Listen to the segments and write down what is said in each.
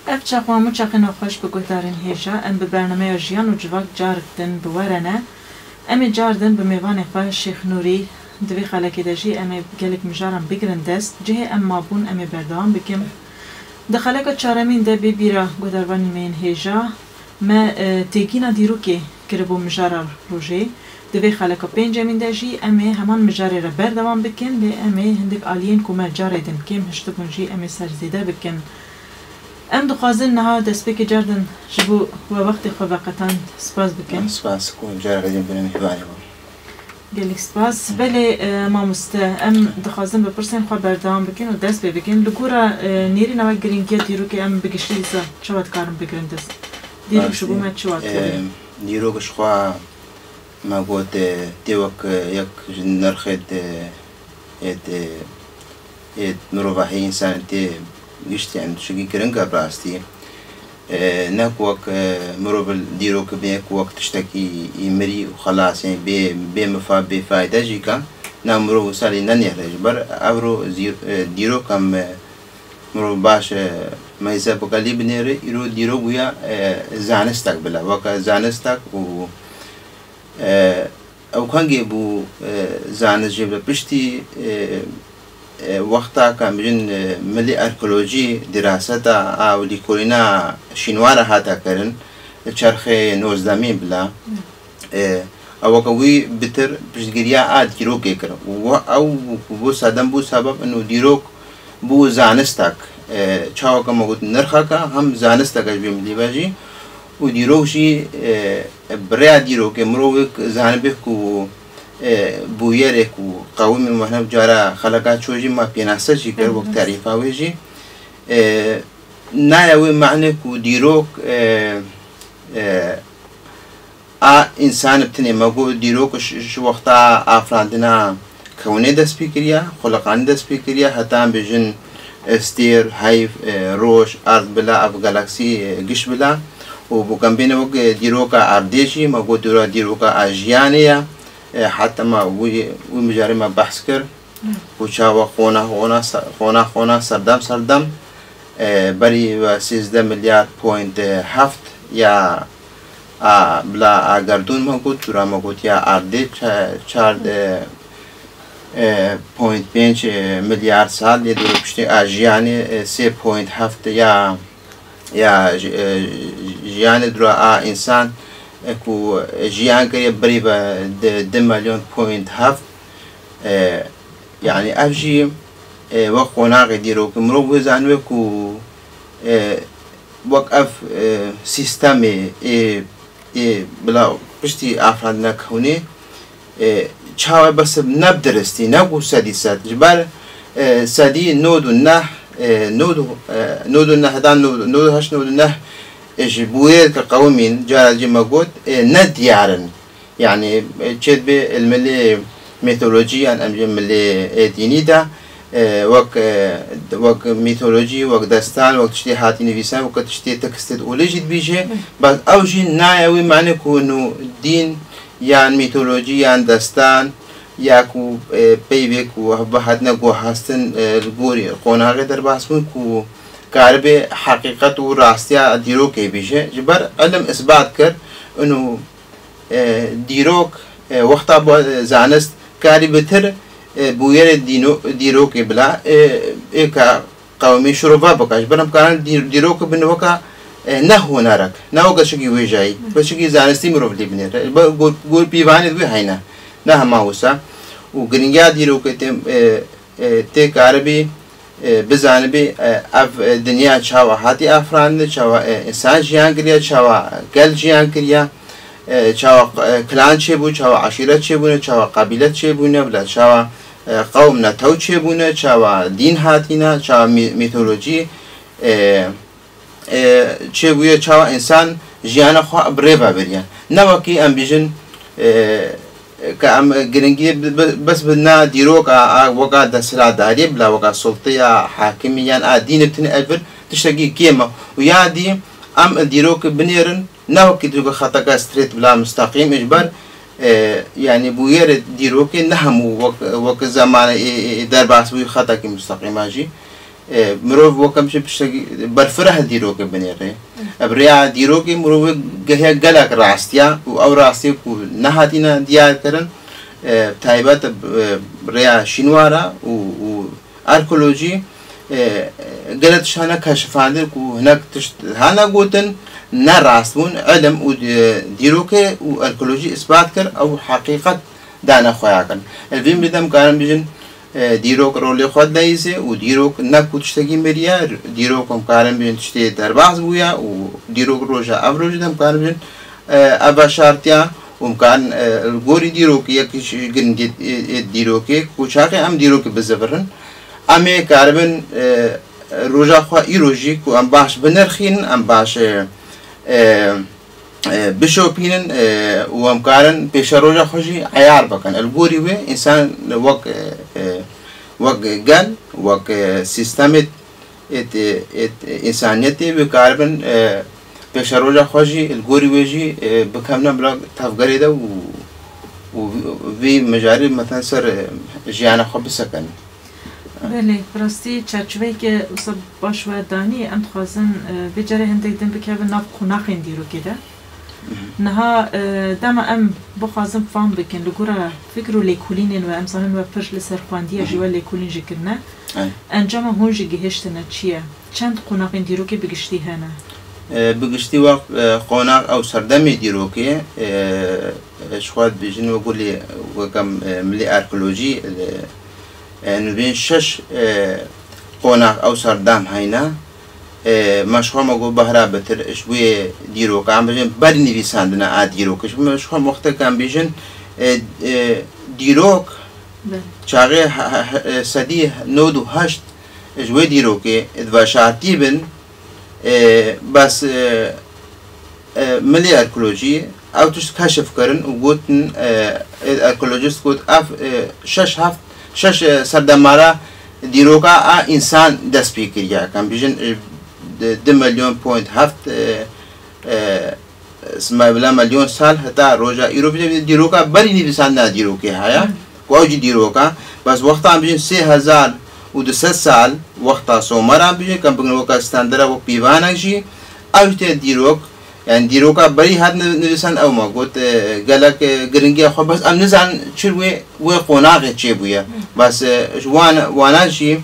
اف چاقوامو چاقنا خوش بگوتارن هیجا ام به برنامه جیان و جواک جاردن بورنه ام جاردن به میوان خواه شیخ نوری دوی خلکی دجی ام گلک مجارم بگرن دست جه ام مابون ام بردوان بکم دخلک چارمین ده بیرا گوداروانی مین هیجا ما تیگینا دیرو که کربو مجارا روژه دوی خلک پنجمین دجی ام همان مجاری را بردوان بکن لی ام هندک آلین کمال جاره دن کم هشتو کنجی ام سرزیده بکن ام دخوازن نها دست بکی جاردن جبو و وقتی خواه وقتان سپاس بکن سپاس کن جار قدیم بینم حواری با گلیک سپاس بله ما مسته ام دخوازن بپرسن خواه بردوان بکن و دست بکن لگورا نیری نوه گرینگیه دیرو که ام بگشتی ایسا چواد کارم بگرن دست دیرو شبو ما چواد کرن دیرو کش خواه ما گوت دیوک یک نرخد مروحی انسان تی گشتی عند شقي كرنجا براستي ناك وق مروبل ديرو كبيك وقت تشتكي يمري وخلاص يعني بفائدة جيكا نام مرو سالي ننير جبر أبرو ديرو كم مرو باش ما يسابق لي بنير يرو ديرو ويا زانستك بلا وقا زانستك و أو كان جيبو زانس جيب بشتي وقتا كان بجن ملي أركولوجي دراسة أو ديكورينا شنوارا هاتا كرن الشرخ نوزدامين بلا أو كوي بتر بجريا آد ديروك يكر أو بو سادم بو سبب إنه ديروك بو زانستك شاو كم قلت نرخك هم زانستك أجبي ملي باجي وديروك شي بريا ديروك مروك زانبك و بویرک و قومی مهنم جارا خلقات شوجی ما پیناسه چی کرد وقت تعریفه ویجی نایوی معنی کو دیروک انسان بتنی مگو دیروک شو وقتا افرادنا کونه دست بکریا خلقان دست بکریا حتی بجن استیر هایف روش ارض بلا اف گالاکسی گش بلا و بکن بین وقت دیروک اردیشی مگو دیروک آجیانیا حتى ما ومجاري ما بحث كر وشاوا خونا سردم بري 16 مليار بوينت هفت يا بلا اگردون موجود ترا موجود يا اردي 4.5 مليار سال يدور بشتي اجياني 3.7 يا جياني درا انسان اكو جيان كريه بريبا 2 مليون بوينت هاف يعني افجي وقونا غديرو كمرو وزانو كو وقف سيستمي بلا بشتي افرادنا كوني تشاو بس نبدرستي نقو سادسات جبال سادي نودو النح نودو النح دان نودو هش نودو النح إيش بوير كقومين جارج مجود نديارن يعني شد بالملي ميثولوجيا أم الملي ديني دا وق ميثولوجي وق داستان وق تشتي هاتي نفيسان وق تشتي تكستد أولجد بيجي بس أوجي نايوي معنى كونه دين يعني ميثولوجي يعني داستان ياكو بيبك وبحدنا جو هستن الجوري قونا غدر بحثون كو كاربي حقيقة وراستيا ديروك بيجي جبر علم إثبات كر إنه ديروك وقتا زانست كاري بتر بوير ديروك بلا كقومي شروفا بكاش برام كان ديروك بنوكا نهو نارك نهو كشكي ويجاي كشكي زانستي مروف لي بنير قول بيواني دوي هينا نه ما وسا وغرينجا ديروك تي كاربي بزانبي اف دنيا چاوا هاتي افران چاوا انسان جيان كريا چاوا گل جيان كريا چاوا كلان چه بو چاوا عشيرت چه بو چاوا قبيلت چه بو بلا چاوا قوم نتو چه بو چاوا دين هاتينا چاوا ميثولوجي چه بو چاوا انسان جيان خو بريبا بريان نوكي ام بيجن كأم جرينجي بس بدنا ديروك وقع دسلا داري بلا وقع سلطية حاكمية دين بتني ألفر تشتكي كيما ويا دي أم ديروك بنيرن ناو كدروك خطأ ستريت بلا مستقيم إجبار يعني بوير ديروك نهمو وق زمان درباس بوي خطأ مستقيم أجي مروف وكم شيء بشتغل برفرح ديروك بنيره أبريع ديروك مروف جه جلك راستيا أو راستيا ونهاتنا ديار كرن تايبات بريع شنوارا و أركولوجي قلت شانا كشفاندر وهناك هانا قوتن نراستون علم وديروك وأركولوجي إثبات كر أو حقيقة دانا خياكن الفيلم بدم كان بيجن ديروك رولي خود ليزه وديروك نكو تشتكي مريا ديروك هم كارن بين تشتي درباز بويا وديروك روجا أفروج دم كارن بين أبا شارتيا ومكان الجوري ديروك يكش جند ديروك كوشاقي أم ديروك بزبرن أمي كاربن روجا خوا إيروجي كو أم باش بنرخين أم باش بشوبينن وام كارن بيش روجا خوشي عيار بكن الجوري وي إنسان وق جل وق سيستمت إنسانيتي بكاربن بيش روجا خوشي الجوري ويجي بكمنا بلا تفجري ده وفي مجاري مثلا سر جيانا خب سكن. بله براستی چرچوبی که اصلا باش و دانی ام خازن بجاره هندی دم بکیاب ناب خناقین دیرو کده نها دم ام بخازن فهم بکن لگورا فکرو لیکولینن و امسالن و پرش لسر خواندی جوا لیکولین جکرنه انجام هونجی گهشتنه چیه چند خناقین دیرو که بگشتی هنه بگشتی وقت خناق او سردمی دیرو که شخواد بجن و گلی وکم ملی ارکولوژی نبين شش قناع أو سردام هينا مشخوع مجو بهرا بتر شوي ديروك عم بيجن برني في ساندنا ديروك مشخوع مختلف كان بيجن ديروك شاغي سدي نودو هشت شوي ديروك إذا شارتي بن بس ملي أركولوجي أو تش كشف كرن وقولن أركولوجيست قلت شش هفت شش سردمارا دیروکا انسان دست پیکریا کم بیشن 2 میلیون پوینت هفت اسمه بلا میلیون سال حتی روزا ایرو بیشن دیروکا بری نیویسان نه دیروکی هایا کوچی دیروکا بس وقتا هم بیشن 3200 سال وقتا سومرا بیشن کم بگن وقتا استاندرا و پیوانگی اوت دیروک يعني ديروكا بري هاد نلسان أو ما قلت قالك قرنجي خو بس أم نزعن شروي وقناغ تشيبويا بس وانا شيء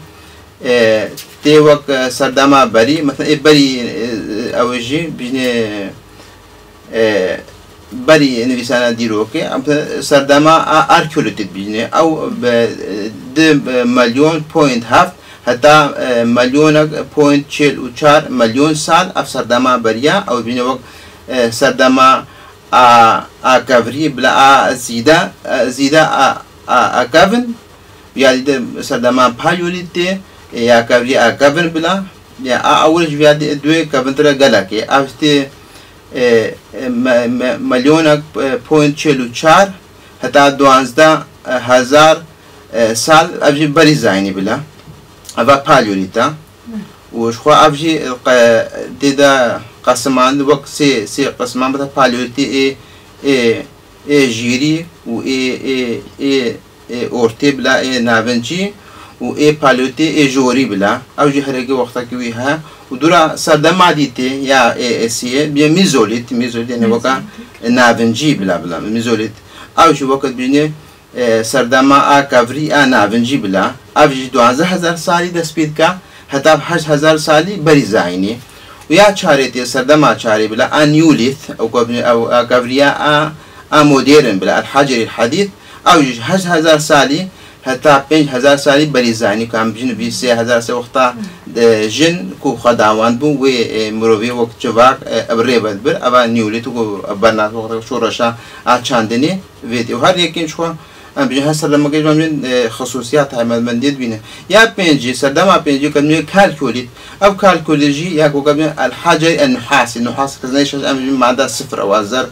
تيوك سردما بري مثلا بري أوجي بيجني بري نلسان ديروكي سردما أركولوتيد بيجني أو ب مليون بوينت هفت حتى مليون بوينت شيل وشار مليون سال أف سردما بريا أو بيجني وقت سردما كافري بلا زيدا كافن يعني سردما بايوليتي يا كافري كافن بلا يا أول شيء يعني دوي كافن ترى قالك أفتي مليون بوينت شيل وشار حتى 12,000 سال أبجي بري زايني بلا أبا بايوليتا وشخوا أبجي ديدا قسمان وقت سي قسمان بتا باليوتي جيري و اورتي بلا نافنجي و باليوتي جوري بلا او جي هرقي وقتا كويها ودورا سردما ديتي يا سي بيا ميزوليت يعني وقا نافنجي بلا ميزوليت او جي وقت بيني سردما كافري نافنجي بلا او جي 12,000 سالي دسبيدكا حتى 8,000 سالي بري زايني ويا شاريتي سردما شاري بلا أنيوليث أو كافريا موديرن بلا الحجر الحديث أو 8,000 سالي حتى 5,000 سالي بريزاني كان بجن في 6,000 سالي وقتا جن كو خداوان بو ومروفي وقت جواك أبريبت بر أبا نيوليث وبرنات وقتا شورشا أتشاندني فيديو هر يكين شو أنا بيجي هالسردما كي جمعين خصوصيات هاي من ديد بينه يا بينجي سردما بينجي كمية كالكوليت أو كالكوليجي يا كوكب الحاجة النحاس كذنيش أم معدا صفر أو أزر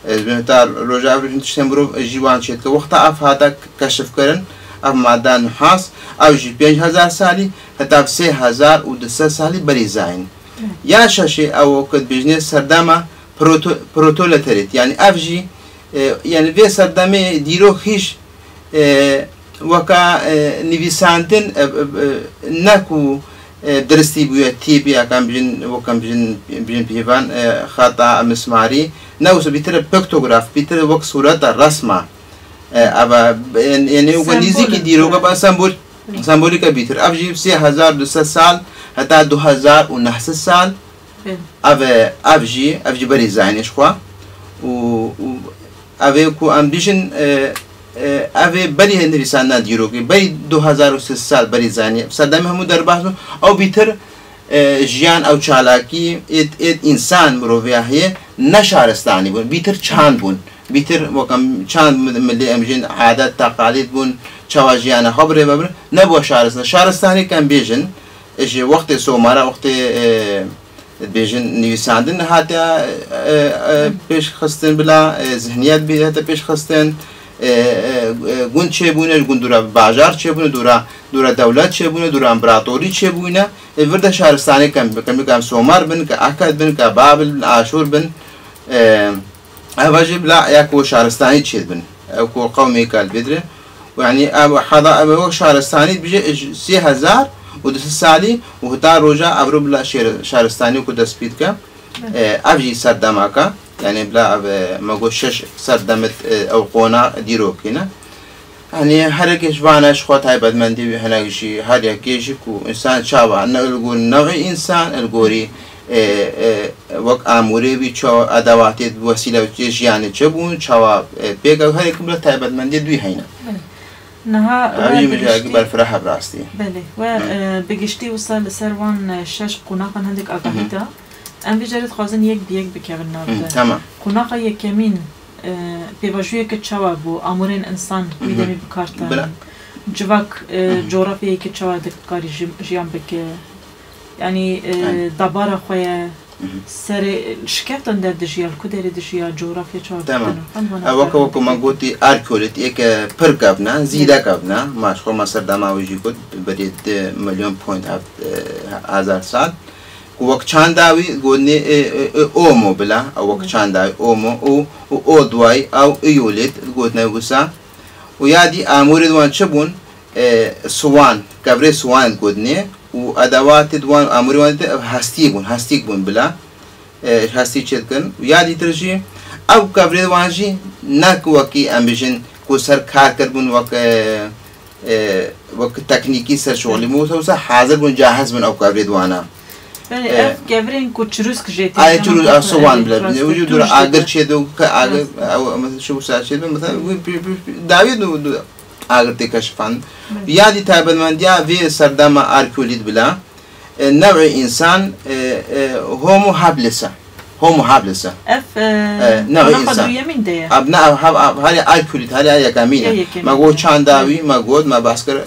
بنتار رجع بيجي تشتمرو جيوان شيء كوقت أف هذا كشف كرن أف معدا نحاس أو جي 5,000 سالي حتى 6,200 سالي بريزاين يا شاشة أو كد بيجي سردما بروتولتريت يعني أفجي يعني في سردما ديرو خيش وكا نيفيسانتن ناكو درستي بيا تيبي كان بيجن وكان بيجن بيفان خطأ مسماري نوس بيتر بيكتوغراف بيتر وقت صورة الرسمة أبا يعني ونيزي كديرو كبا سامبوليكا بيتر أبجي 3200 سال حتى 2009 سال أبجي بري زاينش خوا و أبي كو أمبيشن أبي بري هندريسان ديرو كي بري 2006 سال بري زاني صدام هم درباسو أو بيتر جيان أو چالاكي ات إنسان مروفيا هي نشارستاني بون بيتر چاند بون بيتر وكم چاند ملي أمجين عادات تقاليد بون چواجيانا خبره ببر نبوا شارستاني كان بيجن إيش وقت سومارا وقت بيجن نيساندن هاتا بيش خستن بلا ذهنيات بي هاتا بيش خستن گون چه بونه گون دورا باجار چه بونه دورا دولت چه بونه دورا امپراتوری چه بونه ورده شهرستانی کم سومر بن که اکد بن که بابل عاشور بن واجب لا یاکو شهرستانی چه بن او قومی کال بدره يعني حضا أبو شهرستاني بيجي 3000 سالي وهتا روجا أبرو بلا شهرستاني وكدس بيتكا أبجي سردماكا يعني بلا ماقو شش سردمت أو قونا ديروكينا يعني هركش بانش خوات هاي بدمندي بهناكشي هر يكيشي كو إنسان شابه أنه القول نوع إنسان القوري وقت آموره بي چاو أدواتي وسيلة جياني چبون چاوا بيگا هر يكم بلا تاي بدمندي دوي هينا نها أبي مجاقي بالفرحة براستي بله و بگشتي وصل سروان شش قناقا هندك أقاهيتا أم بجرد خازن يك بيك بكيغن نابده تمام قناقا يكمين بيواجوية كتشاوا بو آمورين إنسان ميدامي بكارتا جواك جغرافية كتشاوا دكاري جيان بك يعني دبارة خويا سر شكفتن در دجيال كدر دجيال جغرافيا تشاوا تمام وكو ما قلتي أركولت إيك بركابنا زيدا كابنا ماش خو مصر دماوجي كود بديت مليون بوينت هزار سال وقت چانداوي قلني اومو بلا او وقت چانداوي اومو او اودواي او ايولت قلنا وسا ويادي امور دوان چبون سوان كبري سوان قلني وادوات دوان امور دوان هستي بون بلا هستي چتكن ويادي ترجي او كبري دوانجي نك وكي امبيشن کو سر کار کربون وقت تکنیکی سر شغلی موسا حاضر بون جاهز بون او كبري دوانا اف گبرین کوچروسک جیتی آیا چروس آسوان بلد وجود دور آگر چه دو که آگر او مثلا شو ساعت چه دو مثلا داوید دو آگر تکشفان یادی تابد من دیا وی سردما آرکولید بلا نوع انسان هومو هابلسا اف نوع انسان ابنا هالی آرکولید هالی آیا کامینه ما گو چانداوی ما گود ما باسکر